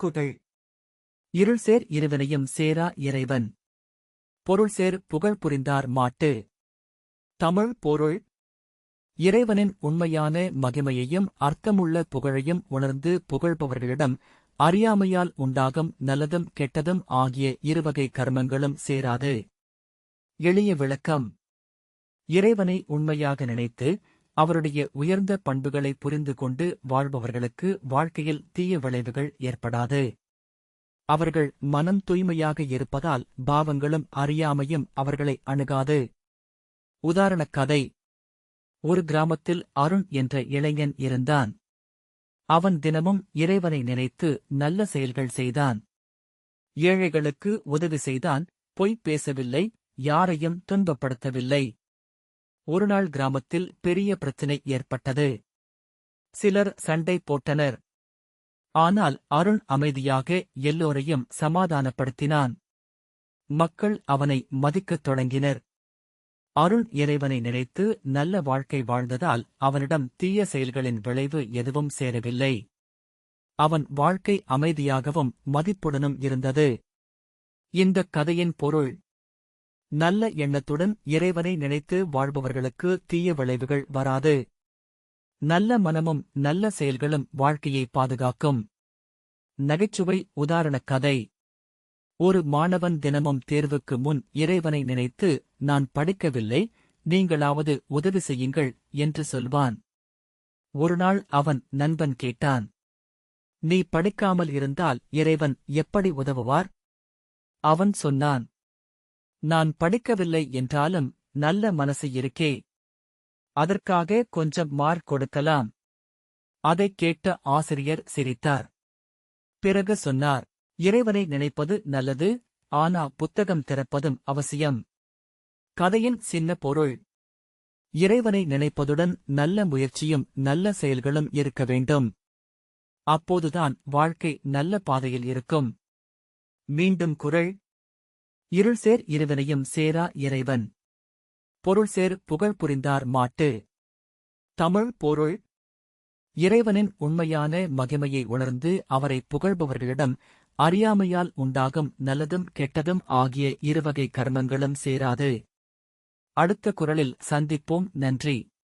துணுக்குகள். இருள்சேர் இருவினையும் சேரா இறைவன். பொருள்சேர் புகழ் புரிந்தார் மாட்டு. தமிழ் பொருள். இறைவனின் உண்மையான மகிமையையும் அர்த்தமுள்ள புகழையும் உணர்ந்து புகழ்பவர்களிடம் அறியாமையால் உண்டாகும் நல்லதும் கெட்டதும் ஆகிய இருவகை கர்மங்களும் சேராது. எளிய விளக்கம். இறைவனை உண்மையாக நினைத்து அவருடைய உயர்ந்த பண்புகளை புரிந்து கொண்டு வாழ்பவர்களுக்கு வாழ்க்கையில் தீய விளைவுகள் ஏற்படாது. அவர்கள் மனம் தூய்மையாக இருப்பதால் பாவங்களும் அறியாமையும் அவர்களை அணுகாது. உதாரணக் கதை. ஒரு கிராமத்தில் அருண் என்ற இளைஞன் இருந்தான். அவன் தினமும் இறைவனை நினைத்து நல்ல செயல்கள் செய்தான். ஏழைகளுக்கு உதவி செய்தான், பொய் பேசவில்லை, யாரையும் துன்பப்படுத்தவில்லை. ஒருநாள் கிராமத்தில் பெரிய பிரச்சினை ஏற்பட்டது. சிலர் சண்டை போட்டனர். ஆனால் அருண் அமைதியாக எல்லோரையும் சமாதானப்படுத்தினான். மக்கள் அவனை மதிக்கத் தொடங்கினர். அருண் இறைவனை நினைத்து நல்ல வாழ்க்கை வாழ்ந்ததால் அவனிடம் தீய செயல்களின் விளைவு எதுவும் சேரவில்லை. அவன் வாழ்க்கை அமைதியாகவும் மதிப்புடனும் இருந்தது. இந்தக் கதையின் பொருள். நல்ல எண்ணத்துடன் இறைவனை நினைத்து வாழ்பவர்களுக்கு தீய விளைவுகள் வராது. நல்ல மனமும் நல்ல செயல்களும் வாழ்க்கையை பாதுகாக்கும். நகைச்சுவை உதாரணக் கதை. ஒரு மாணவன் தினமும் தேர்வுக்கு முன் இறைவனை நினைத்து, நான் படிக்கவில்லை, நீங்களாவது உதவி செய்யுங்கள் என்று சொல்வான். ஒருநாள் அவன் நண்பன் கேட்டான், நீ படிக்காமல் இருந்தால் இறைவன் எப்படி உதவுவார்? அவன் சொன்னான், நான் படிக்கவில்லை என்றாலும் நல்ல மனசு இருக்கே. அதற்காக கொஞ்சம் மார்க் கொடுக்கலாம். அதைக் கேட்ட ஆசிரியர் சிரித்தார். பிறகு சொன்னார், இறைவனை நினைப்பது நல்லது, ஆனா புத்தகம் திறப்பதும் அவசியம். கதையின் சின்ன பொருள். இறைவனை நினைப்பதுடன் நல்ல முயற்சியும் நல்ல செயல்களும் இருக்க வேண்டும். அப்போதுதான் வாழ்க்கை நல்ல பாதையில் இருக்கும். மீண்டும் குறள். இருள்சேர் இருவினையும் சேரா இறைவன். பொருள்சேர் புகழ் புரிந்தார் மாட்டு. தமிழ் பொருள். இறைவனின் உண்மையான மகிமையை உணர்ந்து அவரை புகழ்பவர்களிடம் அறியாமையால் உண்டாகும் நல்லதும் கெட்டதும் ஆகிய இருவகை கர்மங்களும் சேராது. அடுத்த குறளில் சந்திப்போம். நன்றி.